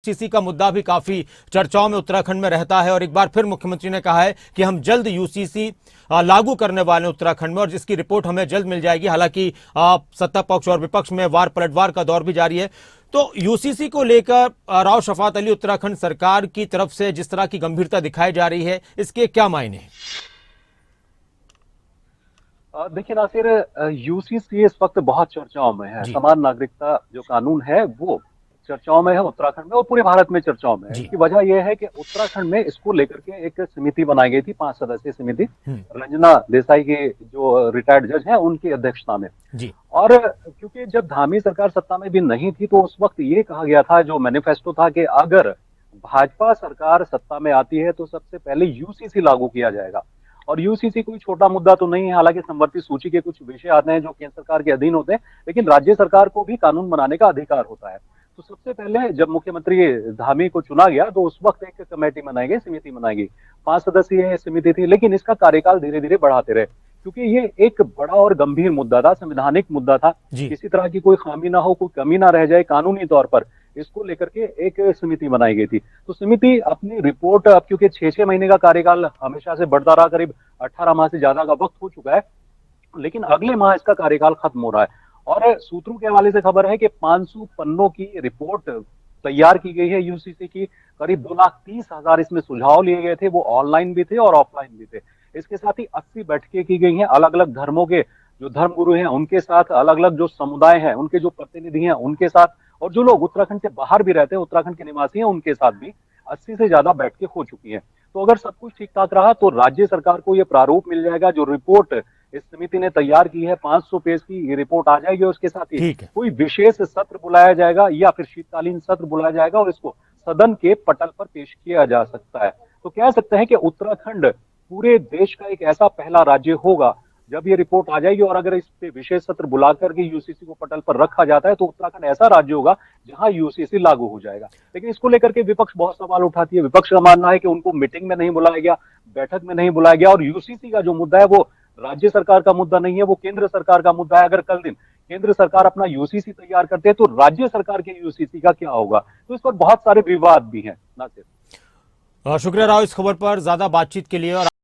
UCC का मुद्दा भी काफी चर्चाओं में उत्तराखंड में रहता है और एक बार फिर मुख्यमंत्री ने कहा है कि हम जल्द यूसीसी लागू करने वाले हैं उत्तराखंड में और जिसकी रिपोर्ट हमें जल्द मिल जाएगी। हालांकि सत्ता पक्ष और विपक्ष में वार पलटवार का दौर भी जारी है। तो यूसीसी को लेकर राव शफात अली उत्तराखंड सरकार की तरफ से जिस तरह की गंभीरता दिखाई जा रही है, इसके क्या मायने हैं? देखिए नासिर, यूसीसी इस वक्त बहुत चर्चाओं में है। जी समान नागरिकता जो कानून है वो चर्चाओं में है उत्तराखंड में और पूरे भारत में चर्चाओं में है। जी। इसकी वजह यह है कि उत्तराखंड में इसको लेकर के एक समिति बनाई गई थी, 5 सदस्यीय समिति, रंजना देसाई के जो रिटायर्ड जज हैं उनकी अध्यक्षता में। जी और क्योंकि जब धामी सरकार सत्ता में भी नहीं थी तो उस वक्त ये कहा गया था, जो मैनिफेस्टो था, कि अगर भाजपा सरकार सत्ता में आती है तो सबसे पहले यूसीसी लागू किया जाएगा। और यूसीसी कोई छोटा मुद्दा तो नहीं है, हालांकि संवर्ती सूची के कुछ विषय आते हैं जो केंद्र सरकार के अधीन होते हैं, लेकिन राज्य सरकार को भी कानून बनाने का अधिकार होता है। तो सबसे पहले जब मुख्यमंत्री धामी को चुना गया तो उस वक्त एक कमेटी बनाई गई, समिति बनाई गई, 5 सदस्यीय समिति थी, लेकिन इसका कार्यकाल धीरे धीरे बढ़ाते रहे क्योंकि ये एक बड़ा और गंभीर मुद्दा था, संवैधानिक मुद्दा था। जी किसी तरह की कोई खामी ना हो, कोई कमी ना रह जाए कानूनी तौर पर, इसको लेकर के एक समिति बनाई गई थी। तो समिति अपनी रिपोर्ट, अब क्योंकि 6-6 महीने का कार्यकाल हमेशा से बढ़ता रहा, करीब 18 माह से ज्यादा का वक्त हो चुका है, लेकिन अगले माह इसका कार्यकाल खत्म हो रहा है। और सूत्रों के हवाले से खबर है कि 500 पन्नों की रिपोर्ट तैयार की गई है यूसीसी की। करीब 2,30,000 इसमें सुझाव लिए गए थे, वो ऑनलाइन भी थे और ऑफलाइन भी थे। इसके साथ ही 80 बैठकें की गई हैं अलग अलग धर्मों के जो धर्मगुरु हैं उनके साथ, अलग अलग जो समुदाय हैं उनके जो प्रतिनिधि हैं उनके साथ, और जो लोग उत्तराखंड से बाहर भी रहते हैं, उत्तराखंड के निवासी हैं, उनके साथ भी 80 से ज्यादा बैठकें हो चुकी हैं। तो अगर सब कुछ ठीक ठाक रहा तो राज्य सरकार को यह प्रारूप मिल जाएगा, जो रिपोर्ट इस समिति ने तैयार की है 500 पेज की, ये रिपोर्ट आ जाएगी और उसके साथ ही ठीक है। कोई विशेष सत्र बुलाया जाएगा या फिर शीतकालीन सत्र बुलाया जाएगा और इसको सदन के पटल पर पेश किया जा सकता है। तो कह सकते हैं कि उत्तराखंड पूरे देश का एक ऐसा पहला राज्य होगा जब ये रिपोर्ट आ जाएगी, और अगर इस पे विशेष सत्र बुलाकर के यूसीसी को पटल पर रखा जाता है तो उत्तराखंड ऐसा राज्य होगा जहां यूसीसी लागू हो जाएगा। लेकिन इसको लेकर के विपक्ष बहुत सवाल उठाती है। विपक्ष का मानना है कि उनको मीटिंग में नहीं बुलाया गया, बैठक में नहीं बुलाया गया, और यूसीसी का जो मुद्दा है वो राज्य सरकार का मुद्दा नहीं है, वो केंद्र सरकार का मुद्दा है। अगर कल दिन केंद्र सरकार अपना यूसीसी तैयार करते हैं तो राज्य सरकार के यूसीसी का क्या होगा? तो इस पर बहुत सारे विवाद भी हैं। नासिर, शुक्रिया राव इस खबर पर ज्यादा बातचीत के लिए। और